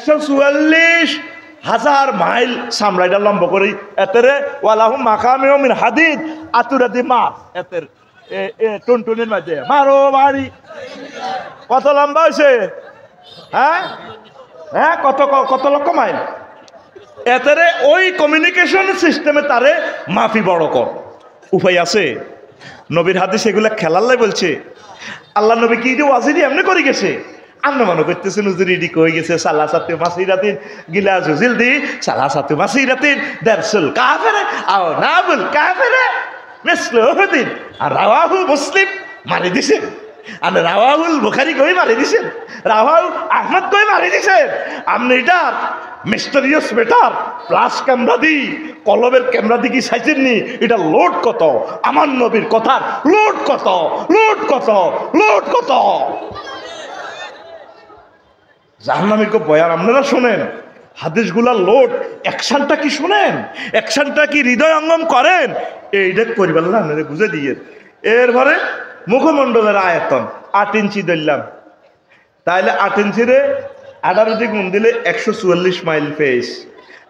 144,000 mile সামরাইডা লম্ব করি এতেরে ওয়ালাহুম মাকামিউ মিন হাদিদ আতুরাদি মার এতের টুনটুনির মাঝে মারো বাড়ি কত লম্বা হয়েছে? হ্যাঁ হ্যাঁ, কত কত লক্ষ মাইল। এতেরে ওই কমিউনিকেশন সিস্টেমে তারে মাফি বড় কর উপায় আছে? নবীর হাদিস এগুলা খেলাল্লাই বলছে। আল্লাহ নবী কি ওয়াজিরি এমনি করে গেছে? আমরা মনে করতেছেন হুজুর ইডি কই গেছে সালাসাতু মাসিরাতিন গিলা জুজিলদি সালাসাতু মাসিরাতিন দারসুল কাফির আও নাবুল কাফির মিসলু উহুদিন। আর রাওয়াহু মুসলিম মারি দিছেন, আর রাওয়াহুল বুখারী কই মারি দিছেন, রাওয়াহু আহমদ কই মারি দিছেন। আপনি এটা মিস্টেরিয়াস বেটার প্লাস ক্যামেরা দি কলবের ক্যামেরা দি কি চাইছেননি? এটা লোড কত, আমার নবীর কথার লোড কত, লোড কত, লোড কত। জাহান্নামীর কো বয়ান আপনারা শোনেন, হাদিসগুলা লোড, অ্যাকশনটা কি শোনেন, অ্যাকশনটা কি হৃদয় অঙ্গম করেন, এইটা করিবার না আপনারা বুঝে দিয়ে। এরপরে মুখমণ্ডলের আয়তন 8 ইঞ্চি ধরলাম, তাইলে 8 ইঞ্চিরে 18 দিয়ে গুণ দিলে 144 মাইল ফেস।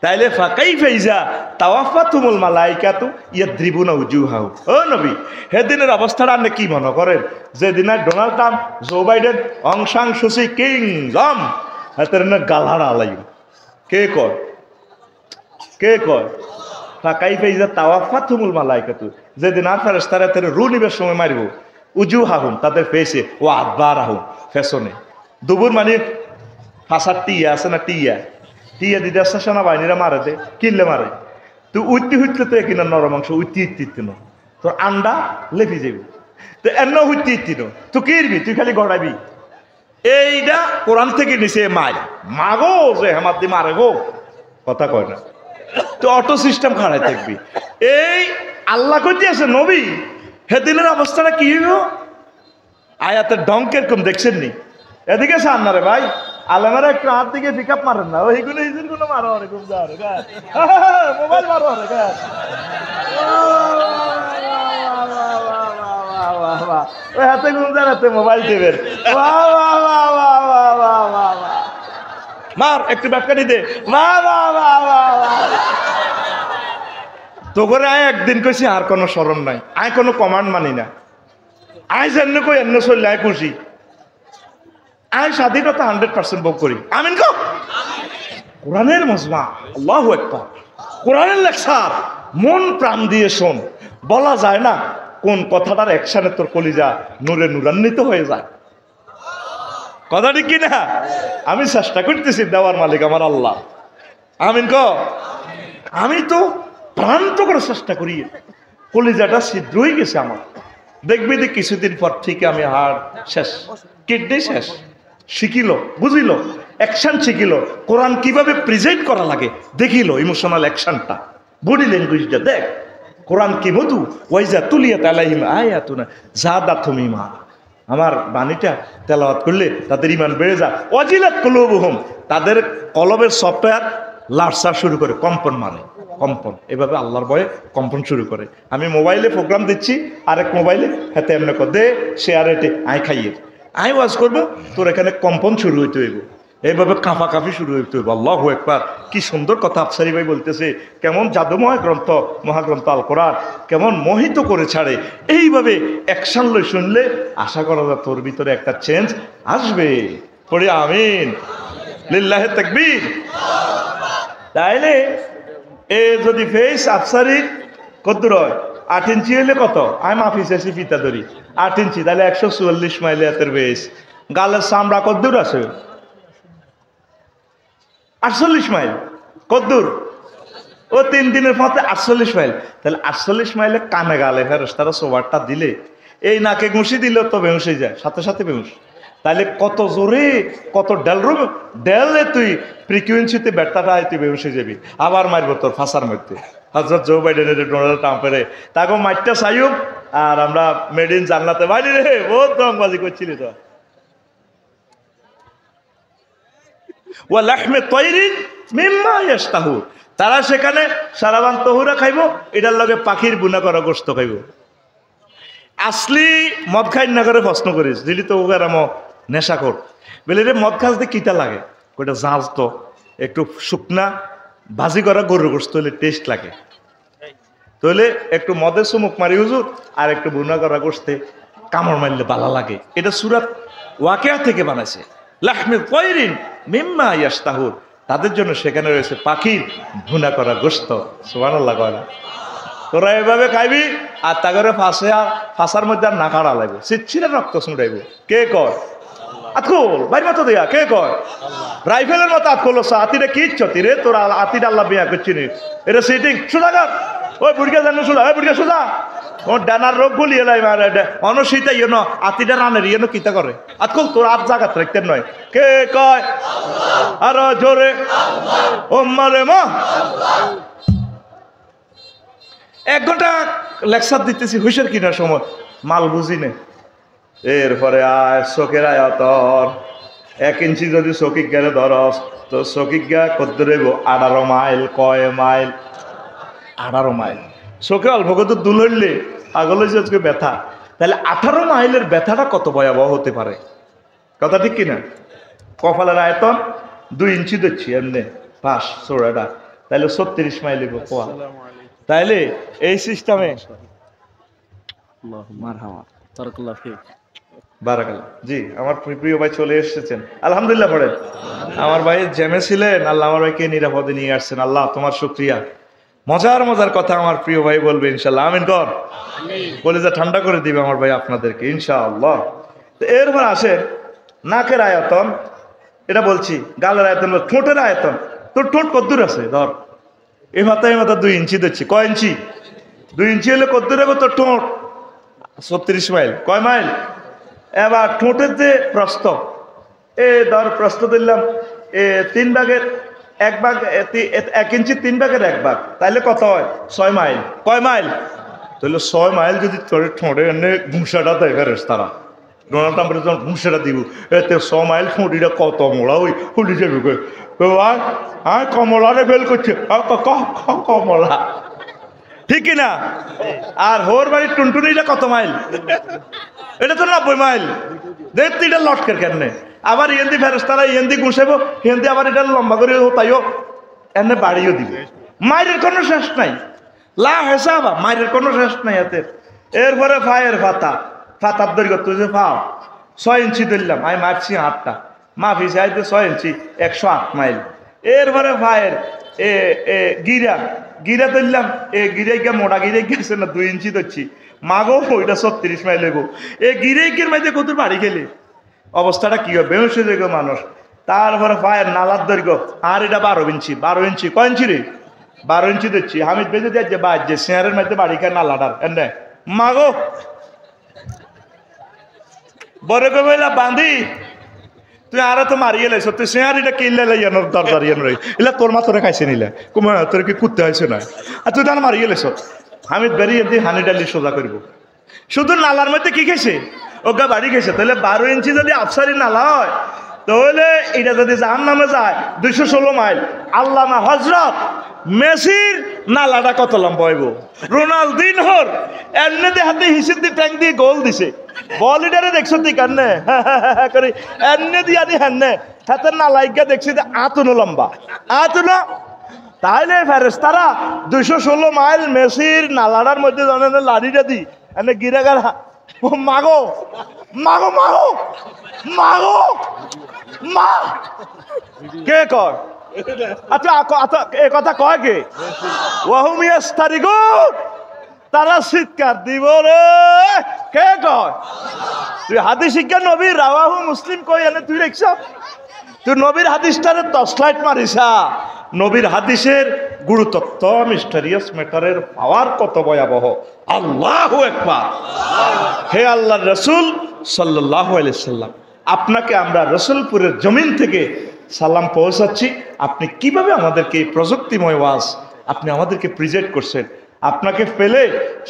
তাইলে ফাঁকাই ফেইজা তাওয়াফাতুমুল মালাইকাতু ইয়াদ্রিবুনা উজুহাহু। ও নবী, সেদিনের অবস্থাটা আপনি কি মনে করেন? যেদিন ডোনাল্ড ট্রাম্প, জো বাইডেন, অং সাং সুচি কিংডম হাতের গালহারা আলাইব। কে কয়? কে কয়? ফাঁকাই ফেইজা তাওয়াফাতুমুল মালাইকাতু, যেদিন আর ফেরেশতারা তাদের রু নিবার সময় মারিব, উজুহাহুম তাদের ফেসে, ও আদবারাহুম ফেসনে। দুবুর মানে ফাঁসার টিয়া আছে না, টিয়া টিয়া দিতে আসছে সেনাবাহিনীরা মারে দে, কিনলে মারে। তুই উঠতে হুটলে তো কিনা নরম অংশ উঠতে ইত্তি ন, তোর আন্ডা লেফি যাবি, তো এন্ন হুটতে ইত্তি ন, তুই কিরবি, তুই খালি গড়াবি। এইটা কোরআন থেকে নিছে মাই মাগো যে হেমার দি মারে গো, কথা কয় না, তো অটো সিস্টেম খাড়াই থাকবি। এই আল্লাহ কইতে আছে নবী সেদিনের অবস্থাটা কি হইব? আয়াতের ডঙ্কের কম দেখছেন নি? এদিকে সান না রে ভাই, আলেমারা একটু হাত দিকে পিক আপ মারেন না, ওইগুলো ইজির গুলো মারো রে, খুব যা রে মোবাইল মারো রে। ওই হাতে গুমজার হাতে মোবাইল টিপের মার একটু ব্যাটকানি দে তো করে। আয় একদিন কইছি আর কোনো শরম নাই, আয় কোনো কমান্ড মানি না, আয় যেন কই এন্ন চললে আয় খুশি, আয় স্বাধীনতা 100% ভোগ করি। আমিন কো। কোরআনের মজমা, আল্লাহু আকবার, কোরআনের লেকচার মন প্রাণ দিয়ে শোন। বলা যায় না কোন কথাটার অ্যাকশনে তোর কলিজা নূরে নূরান্বিত হয়ে যায়। কথা ঠিক কিনা? আমি চেষ্টা করতেছি, দেওয়ার মালিক আমার আল্লাহ। আমিন কো। আমি তো প্রান্ত করে চেষ্টা করি, কলিজাটা ছিদ্র হয়ে গেছে আমার। দেখবি যে কিছুদিন পর থেকে আমি হাড় শেষ, কিডনি শেষ। শিখিল, বুঝিল, অ্যাকশন শিখিল, কোরআন কিভাবে প্রেজেন্ট করা লাগে দেখিল, ইমোশনাল অ্যাকশনটা, বডি ল্যাঙ্গুয়েজটা দেখ। কোরআন কি মধু, ওয়াইজা তুলিয়াত আলাইহিম আয়াতুনা যাদাতুহুম ঈমান। আমার বাণীটা তেলাওয়াত করলে তাদের ঈমান বেড়ে যায়। ওয়াজিলাত কুলুবুহুম, তাদের কলবের সফটওয়্যার লাড়সা শুরু করে, কম্পন মানে কম্পন, এভাবে আল্লাহর ভয়ে কম্পন শুরু করে। আমি মোবাইলে প্রোগ্রাম দিচ্ছি, আরেক মোবাইলে হাতে এমনি কর দে শেয়ার এটে আয় খাইয়ে আই ওয়াজ করবো, তোর এখানে কম্পন শুরু হইতে হইব, এইভাবে কাঁপাকাঁপি শুরু হইতে হইব। আল্লাহু আকবার, কি সুন্দর কথা আফসারি ভাই বলতেছে, কেমন জাদুময় গ্রন্থ, মহাগ্রন্থ আল কোরআন কেমন মোহিত করে ছাড়ে। এইভাবে অ্যাকশন লই শুনলে আশা করা যায় তোর ভিতরে একটা চেঞ্জ আসবে। পড়ে আমিন, লিল্লাহে তাকবীর। তাইলে এ যদি ফেস আফসারি কদ্দুর হয় 8 ইঞ্চি হইলে কত, আমি মাফি চাইছি ফিতা ধরি 8 ইঞ্চি, তাহলে 144 মাইলে এতের বেশ। গালের চামড়া কদ্দুর আছে? 48 মাইল। কদ্দুর? ও 3 দিনের পথে 48 মাইল। তাহলে 48 মাইলে কানে গালে ফেরেশতারা সোবারটা দিলে, এই নাকে ঘুষি দিলে তো বেহুশ হয়ে যায়, সাথে সাথে বেহুশ। তাহলে কত জোরে, কত ডেলে তুই ফ্রিকুয়েন্সিতে ব্যর্থটা তুই বেহুশ হয়ে যাবি, আবার মারব তোর ফাঁসার মধ্যে। হযরত জো বাইডেনের ডোনাল্ড ট্রাম্পের তাকে মাইটটা চাইব, আর আমরা মেড ইন জান্নাতে বাইরে রে বহুত রংবাজি করছিলি তো। ওয়া লাহমে তায়রিন মিম্মা ইয়াশতাহু, তারা সেখানে সারাবান তহুরা খাইব, এটার লগে পাখির বুনা করা গোশত খাইব। আসলি মদ খাই না করে প্রশ্ন করিস, দিলি তো ওগার নেশা কর বলে রে মদ খাস দিয়ে কিতা লাগে, কইটা জাল তো একটু শুকনা ভাজি করা গরুর গোশত হলে টেস্ট লাগে, তাহলে একটু মদে চুমুক মারি হুজুর আর একটু বুনা করা গোশতে কামড় মারলে ভালো লাগে। এটা সূরা ওয়াকিয়া থেকে বানাইছে। লাহমি তায়রিন মিম্মা ইয়াশতাহুর, তাদের জন্য সেখানে রয়েছে পাখির ভুনা করা গোশত। সুবহানাল্লাহ কয় না? তোরা এভাবে খাইবি আর তাগরে ফাঁসার মধ্যে আর না কাড়া লাগবে, সিচ্ছিরে রক্ত ছুঁড়াইব। কে কয়? আতকুল বাইর মতো দেয়া কে কয়? রাইফেলের মতো আতকুল আতিরে কি ইচ্ছতি রে তোরা? আতির আল্লাহ বিয়া করছিনি, এটা সিটিং সুদাগার ওই বুড়িয়া জানো সোজা, ওই বুড়িয়া সোজা ওর ডানার রোগ বলি এলাই মারে অনশীতা ইয়েন আতিটা রানের ইয়েন কিতা করে। আতকুল তোর আর জাগাত রাখতেন নয়। কে কয়? আর জোরে ও মারে মা। 1 ঘন্টা লেকচার দিতেছি হুইসের কিনার সময় মাল বুঝি নে। এরপরে আয় চোখের আয়তন 1 ইঞ্চি যদি চকিক গেলে ধরস তো চকিক গা কত রেব 18 মাইল। কয় মাইল? 18 মাইল। চোখে অল্প কত দুল হইলে পাগল হয়েছে আজকে ব্যথা, তাহলে 18 মাইলের ব্যথাটা কত ভয়াবহ হতে পারে? কথা ঠিক কিনা? কপালের আয়তন 2 ইঞ্চি দিচ্ছি এমনি পাশ চোড়াটা, তাহলে 36 মাইল পোয়া। তাইলে এই সিস্টেমে বারাকাল্লাহ। জি আমার প্রিয় ভাই চলে এসেছেন, আলহামদুলিল্লাহ। পড়েন। আমার ভাই জ্যামে ছিলেন, আল্লাহ আমার ভাইকে নিরাপদে নিয়ে আসছেন। আল্লাহ তোমার শুকরিয়া। মজার মজার কথা আমার প্রিয় ভাই বলবে ইনশাল্লাহ। আমিন কর। বলে যা ঠান্ডা করে দিবে আমার ভাই আপনাদেরকে ইনশাআল্লাহ। তো এরপর আসেন নাকের আয়তন, এটা বলছি। গালের আয়তন, ঠোঁটের আয়তন। তোর ঠোঁট কদ্দুর আছে? ধর এই মাথা 2 ইঞ্চি দিচ্ছি। কয় ইঞ্চি? 2 ইঞ্চি হলে কদ্দুর হবে তোর ঠোঁট? 36 মাইল। কয় মাইল? এবার ঠোঁটের যে প্রস্থ, ধর প্রস্থ দিলাম 3 ভাগের 1 ভাগ, 1 ইঞ্চি 3 ভাগের 1 ভাগ, তাহলে কত হয়? 6 মাইল। কয় মাইল? তাহলে 6 মাইল যদি তোর ঠোঁটে এনে ঘুষাটা দেয় ফেরেস তারা, ডোনাল্ড ট্রাম্পের যখন ঘুষাটা দিব এতে 6 মাইল ঠোঁটিটা কত মোড়া ওই ফুলি যাবে। আর কমলারে ফেল করছে কমলা, ঠিক না? আর হোর বাড়ির টুনটুনিটা কত মাইল? এটা তো 90 মাইল। দেখতে এটা লটকের কেমনে? আবার ইয়েন্দি ফেরেস্তারা ইয়েন্দি ঘুষাবো, হিন্দি আবার এটা লম্বা করে তাইও এনে বাড়িও দিবে। মায়ের কোনো শেষ নাই, লা হেসাবা মায়ের কোনো শেষ নাই এতে। এরপরে ফায়ের ফাতার দৈর্ঘ্য তুই যে পাও 6 ইঞ্চি ধরলাম, আমি মাপছি 8টা, মাফি চাইতে 6 ইঞ্চি 108 মাইল। এরপরে ফায়ের গিরা ধরলাম, গিরাইকে মোটা গিরাই গেছে না 2 ইঞ্চি ধরছি, মাগো ওইটা 36 মাইল হইব। গিরাইকের মাঝে কত বাড়ি গেলে অবস্থাটা কি হবে? বেহস হয়ে যাবে মানুষ। তারপরে ফায়ের নালার দৈর্ঘ্য, আর এটা 12 ইঞ্চি। 12 ইঞ্চি কয় ইঞ্চি রে? 12 ইঞ্চি দিচ্ছি। হামিদ বেঁধে দিয়ে বাজছে শেয়ারের মধ্যে বাড়ি খায় নালাটার এনে মাগো বড় কইলা বান্ধি তুই আর তো মারিয়ে লাইছ, তুই শেয়ার এটা কিনলে লাইয়ানোর দরকার ইয়ান রই এলা তোর মা তোরে খাইছে নিলে কুমা তোর কি কুত্তে হয়েছে না, আর তুই তার মারিয়ে লাইছ। হামিদ বেরিয়ে দিয়ে হানি ডালি সোজা করবো। শুধু নালার মধ্যে কি খেয়েছে? ওগা বাড়ি খেয়েছে। তাহলে 12 ইঞ্চি যদি আফসারি নালা হয়, তাহলে এটা যদি জাহান নামে যায় 216 মাইল। আল্লামা হজরত মেসির নালাটা কত লম্বা হইব? রোনালদিনহোর এমনি দিয়ে হাতে হিসেব দিয়ে ট্যাঙ্ক দিয়ে গোল দিছে। বলিডারে দেখছো তুই কান্নে করি এমনি দিয়ে আনি হ্যান্নে হাতের নালাইকা দেখছি আতুনো লম্বা আতুনো। তাইলে ফেরেশতারা 216 মাইল মেসির নালাটার মধ্যে জানেন লাড়িটা দি এনে গিরাগার মাগো মাগো মাগো মাগো মা কে কয়? আচ্ছা আচ্ছা এ কথা কয় কে? তারা চিৎকার দিব রে। কে কয়? তুই হাদিস শিক্ষা নবীর রাওয়াহু মুসলিম কই এনে তুই দেখছ? তুই নবীর হাদিসটারে টর্চলাইট মারিসা। নবীর হাদিসের গুরুতত্ত্ব মিস্টারিয়াস ম্যাটারের পাওয়ার কত ভয়াবহ। আল্লাহু আকবার। হে আল্লাহর রাসূল সাল্লাল্লাহু আলাইহি সাল্লাম, আপনাকে আমরা রসুলপুরের জমিন থেকে সালাম পৌঁছাচ্ছি। আপনি কিভাবে আমাদেরকে এই প্রযুক্তিময় ওয়াজ আপনি আমাদেরকে প্রেজেন্ট করছেন। আপনাকে পেলে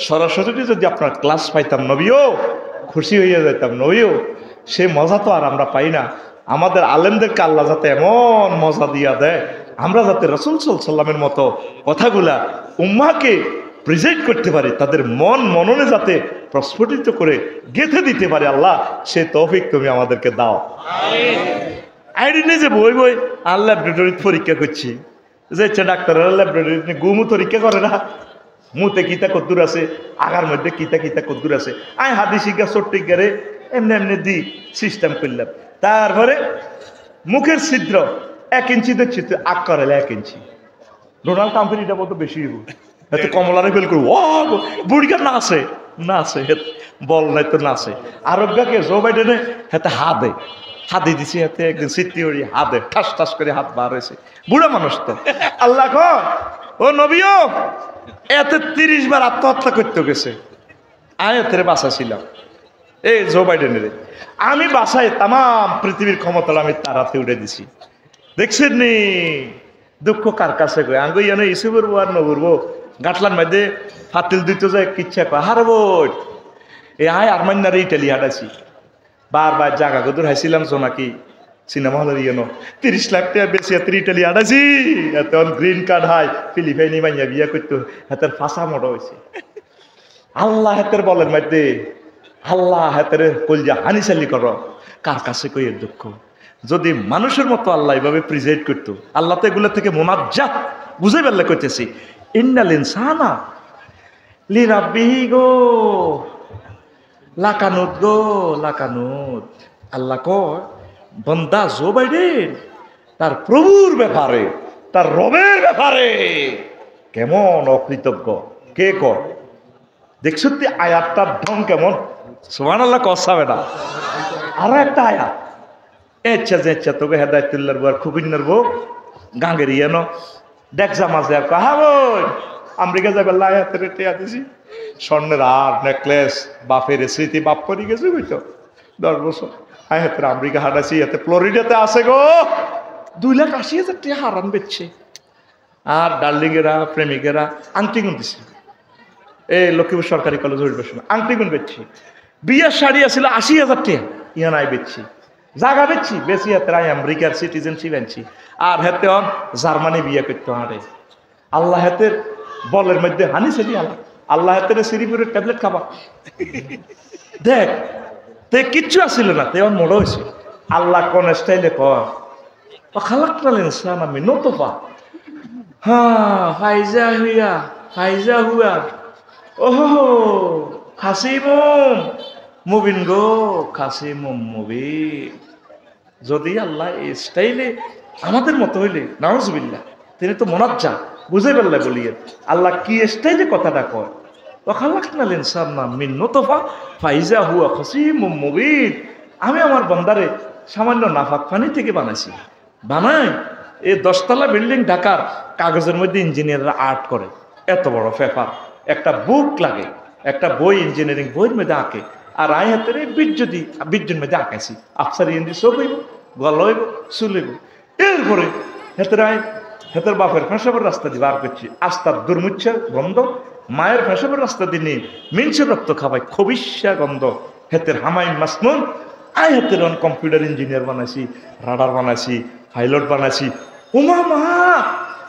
সরাসরি যদি আপনার ক্লাস পাইতাম নবীও খুশি হইয়া যাইতাম নবীও, সে মজা তো আর আমরা পাই না। আমাদের আলেমদেরকে আল্লাহ যাতে এমন মজা দিয়া দেয়, আমরা যাতে রাসূল সাল্লাল্লাহু আলাইহি ওয়াসাল্লামের মতো কথাগুলা উম্মাহকে প্রেজেন্ট করতে পারি, তাদের মননে যাতে প্রস্ফুটিত করে গেঁথে দিতে পারে। আল্লাহ সে তৌফিক তুমি আমাদেরকে দাও। আইডি নিজে বই বই আর ল্যাবরেটরিতে পরীক্ষা করছি যে ডাক্তাররা ল্যাবরেটরিতে গুমু পরীক্ষা করে না মুতে কিতা কদ্দুর আছে আগার মধ্যে কিতা কিতা কদ্দুর আছে আই হাদি শিক্ষা চট্টি গেরে এমনি এমনি দি সিস্টেম করলাম তারপরে মুখের ছিদ্র 1 ইঞ্চি দেখছি আগ করালে 1 ইঞ্চি ডোনাল্ড ট্রাম্পের এটা বলতো বেশি এত কমলারে ফেল করবো ও বুড়িকা নাচে নাচে বল নাই তো নাচে আরোগ্যকে জো বাইডেনে হাতে হাতে দিছি হাতে একদিন সিদ্ধি হরি হাতে ঠাস ঠাস করে হাত বার হয়েছে বুড়া মানুষ তো আল্লাহ কন ও নবীও এতে 30 বার আত্মহত্যা করতে গেছে আমি এতে বাঁচাছিলাম এই জো বাইডেনের আমি বাসায় তাম পৃথিবীর ক্ষমতা আমি তারাতে উঠে দিছি দেখছেন নি দুঃখ কার কাছে কই আঙ্গু ইয়ানো ইসু করবো আর নবরবো গাটলার মধ্যে ফাতিল দিতে যায় কিচ্ছা কয় হারবো এই আয় আরমান্নারে ইটালি হাঁটাছি বারবার জায়গা গদুর হাইছিলাম জোনাকি সিনেমা হলের ইয়ানো 30 লাখ টাকা বেশি এত ইটালি হাঁটাছি এত গ্রিন কার্ড হাই ফিলিপাইনি মাইয়া বিয়া করতো হাতের ফাঁসা মোটা হয়েছে আল্লাহ হাতের বলের মধ্যে আল্লাহ হাতের কলজা হানিসালি করো কার কাছে কই এর দুঃখ যদি মানুষের মতো আল্লাহ এইভাবে প্রিজাইড করতো আল্লাহ তো এগুলো থেকে মোনাজ্জাত বুঝে বেল্লা করতেছি ইন্নাল ইনসানা লিরাব্বিহি গো লাকানুত আল্লাহ কয় বান্দা জো বাইডেন তার প্রভুর ব্যাপারে তার রবের ব্যাপারে কেমন অকৃতজ্ঞ কে কয় দেখছো আয়াতটার ঢং কেমন সুবহানাল্লাহ কসাবে না আরো একটা আয়াত এচ্ছা তোকে হেদায়তুল্লাহর বউ আর খুবিন্নার বউ গাঙ্গের ইয়ানো দেখছা মাঝে কাহা বই আমেরিকা যাবে লায়াতের টেয়া দিছি স্বর্ণের আর নেকলেস বাপের স্মৃতি বাপ করে গেছে বুঝতো 10 বছর আয় হাতের আমেরিকা হাঁটাছি হাতে ফ্লোরিডাতে আছে গো 2,80,000 টাকা হারান বেচছে আর ডার্লিংয়েরা প্রেমিকেরা আংটি গুন দিছে এই লক্ষ্মীপুর সরকারি কলেজ উঠবে আংটি গুন বেচছি বিয়ের শাড়ি আসছিল 80,000 টাকা ইয়ান আই বেচছি জাগা বেচছি বেশি হাতে আই আমেরিকার সিটিজেনশিপ আনছি আর হাতে অন জার্মানি বিয়ে করতে হাঁটে আল্লাহ হাতের বলের মধ্যে হানি সেটি আল্লাহ হাতের সিরিপুরের ট্যাবলেট খাবা দেখ তে কিচ্ছু আসছিল না তে অন মোড় হয়েছে আল্লাহ কোন স্টাইলে কয় খালাক্তাল ইনসান আমি নতফা হ্যাঁ ফাইজা হুয়া ওহো খাসিমুম মুবিন গো খাসিমুম মুবিন যদি আল্লাহ এই স্টাইলে আমাদের মতো হইলে নাউজুবিল্লাহ তিনি তো মোনাজ্জা বুঝে পারলে বলিয়ে আল্লাহ কি স্টাইলে কথাটা কয় ওয়াখালাকনাল ইনসানা মিন নুতফা ফাইজা হুয়া খাসিমুম মুবিন আমি আমার বান্দারে সামান্য নাফাক পানি থেকে বানাইছি বানাই এই 10 তলা বিল্ডিং ঢাকার কাগজের মধ্যে ইঞ্জিনিয়াররা আর্ট করে এত বড় পেপার একটা বুক লাগে একটা বই ইঞ্জিনিয়ারিং বইয়ের মধ্যে আঁকে আর আই হাতের বীর্যের মধ্যে আঁকাইছি আফসার ইঞ্জি সব হইব গল হইব চুল হইব এরপরে হেতের বাপের ফেঁসাবের রাস্তা দিয়ে বার করছি আস্তার দুর্মুচ্ছা গন্ধ মায়ের ফেঁসাবের রাস্তা দিয়ে নিয়ে মিনসের রক্ত খাবাই খবিসা গন্ধ হেতের হামাই মাসনুন আই হাতের কম্পিউটার ইঞ্জিনিয়ার বানাইছি রাডার বানাইছি পাইলট বানাইছি ওমা মা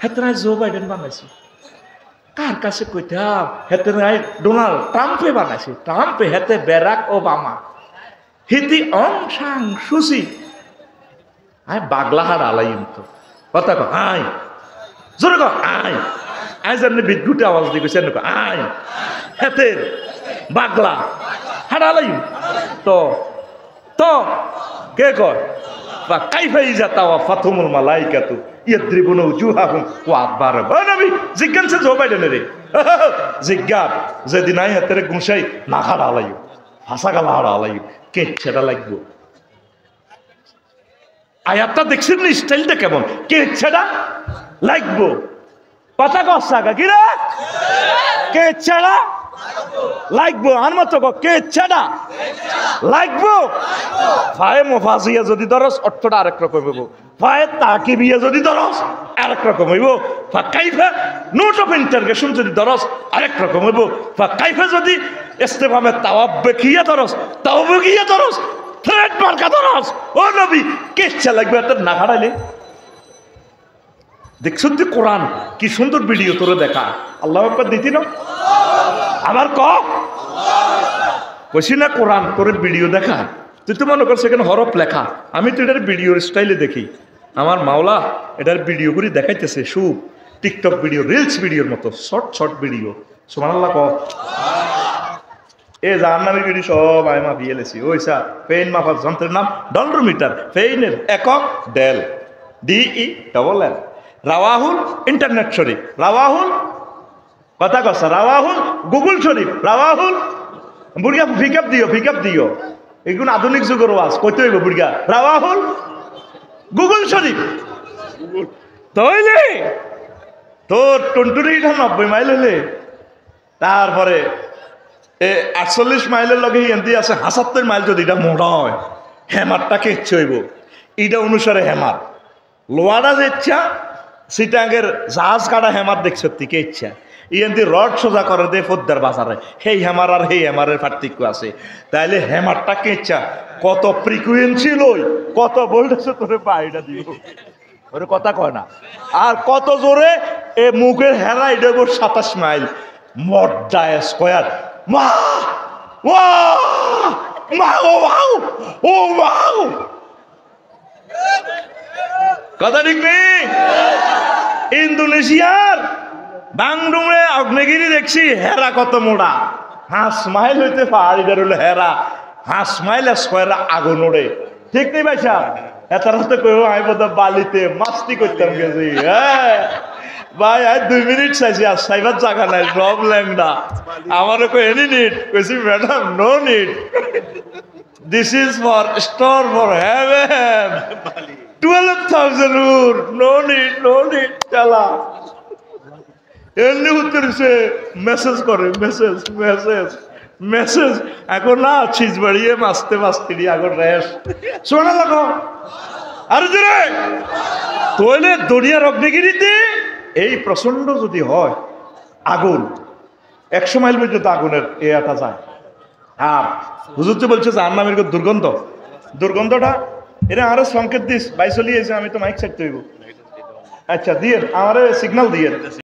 হেতের জো বাইডেন বানাইছি কার কাছে কইতাম হেতে নাই ডোনাল্ড ট্রাম্পে বানাইছে ট্রাম্পে হেতে ব্যারাক ওবামা হিতি অং সাং সুসি আয় বাগলাহার আলাইম তো কথা কো আয় জোরে কো আয় আয় জানি বিদ্যুটে আওয়াজ দিয়ে গেছে আয় হেতে বাগলা হার আলাইম তো তো কে কয় বা কাইফাই যাতাওয়া ফাতুমুল মালাইকাতু ইয়াদ্রিবুনা উজুহাহুম ওয়া আদবারহুম ও নবী জিজ্ঞাসা জো বাইডেন রে জিজ্ঞাস যেদিন আই হাতের গুছাই না হারা আলাইও ভাষা গালা হারা আলাইও কে ছেড়া লাগবো আয়াতটা দেখছেন না স্টাইলটা কেমন কে ছেড়া লাগবো কথা কসাগা কি রে কে ছেড়া লাগবো আর মতো কে ছেড়া লাগবো ফায়ে মুফাসিয়া যদি দরস অর্থটা আরেক রকম হইব ফায়ে তাকিবিয়া যদি দরস আরেক রকম হইব ফা কাইফা নোট অফ ইন্টারগেশন যদি দরস আরেক রকম হইব ফা কাইফা যদি ইস্তেফামে তাওয়াব্বিকিয়া দরস তাওয়াব্বিকিয়া দরস থ্রেড মার্কা দরস ও নবী কে ছেড়া লাগবে এত না হারাইলে দেখছো তুই কোরআন কি সুন্দর ভিডিও তোরে দেখা আল্লাহ আকবার দিতি না আবার কইছি না কোরআন তোরে ভিডিও দেখা তুই তো মনে করছো এখানে হরফ লেখা, আমি তো এটার ভিডিওর স্টাইলে দেখি। আমার মাওলা এটার ভিডিও করে দেখাইতেছে সুপ, টিকটক ভিডিও, রিলস ভিডিওর মতো, শর্ট শর্ট ভিডিও। সুবহানাল্লাহ ক। এ জাহান্নামের ভিডিও সব আমি মাপিয়ে লেছি। ওই স্যার ফেইন মাপার যন্ত্রের নাম ডলরোমিটার, ফেইনের একক ডেল, DELL। রাওয়াহুল ইন্টারনেট শরীফ, রাওয়াহুল কথা কথা, রাওয়াহুল গুগল শরীফ, রাওয়াহুল বুড়িয়া পিকআপ দিও এগুলো আধুনিক যুগের ওয়াজ কইতে হইব বুড়িয়া, রাওয়াহুল গুগল শরীফ। তাইলে তোর টুনটুনিটা 90 মাইল হলে, তারপরে 48 মাইলের লগে এমনি আছে 75 মাইল। যদি এটা মোড়া হয় হেমারটাকে ইচ্ছে হইব, এটা অনুসারে হেমার লোয়ারা যে ইচ্ছা, সিটাঙ্গের জাহাজ কাটা হেমার দেখছ তিকে ইচ্ছা, ইয়েন্দি রড সোজা করে দে ফদ্দার বাজারে, সেই হেমার আর সেই হেমারের পার্থক্য আছে। তাইলে হেমারটাকে ইচ্ছা কত ফ্রিকুয়েন্সি লই, কত ভোল্টেজে তোরে বাইটা দিব, ওরে কথা কয় না। আর কত জোরে এ মুখের হেরা, এটা 27 মাইল মড্ডা স্কয়ার। মা ওয়া মা ও ওয়াও ও ওয়াও, কথা ঠিক নেই? ইন্দোনেশিয়ার বাংডুমে আগ্নেয়গিরি দেখছি, হেরা কত মোড়া, 5 মাইল হইতে পাহাড়িটার হলো হেরা, 5 মাইল স্কয়ার আগুন ওড়ে, ঠিক নেই ভাই সাহেব? এত রাতে কই আমি বোধহয় বালিতে মাস্তি করতাম গেছি। হ্যাঁ ভাই, আর 2 মিনিট চাইছি, আর সাইবার জায়গা নাই, সব ল্যাংডা। আমারও কই এনি নিড, কইছি madam no need, this is for store for heaven, 12,000 route, no need চালা। এমনি উত্তরছে মেসেজ করে, মেসেজ এখন না চিজ বাড়িয়ে মাসতে এখন রেস শোনা লাগো। আর জোরে তৈলে দরিয়ার অগ্নিগিরিতে এই প্রচন্ড যদি হয় আগুন, 100 মাইল পর্যন্ত আগুনের এয়াটা যায়। আর হুজুর তো বলছে জাহান্নামের দুর্গন্ধটা, এরা আরো সংকেত দিস, বাইসলি এসে আমি তো মাইক ছাড়তে হইব। আচ্ছা দিয়ে আমারে সিগন্যাল দিয়ে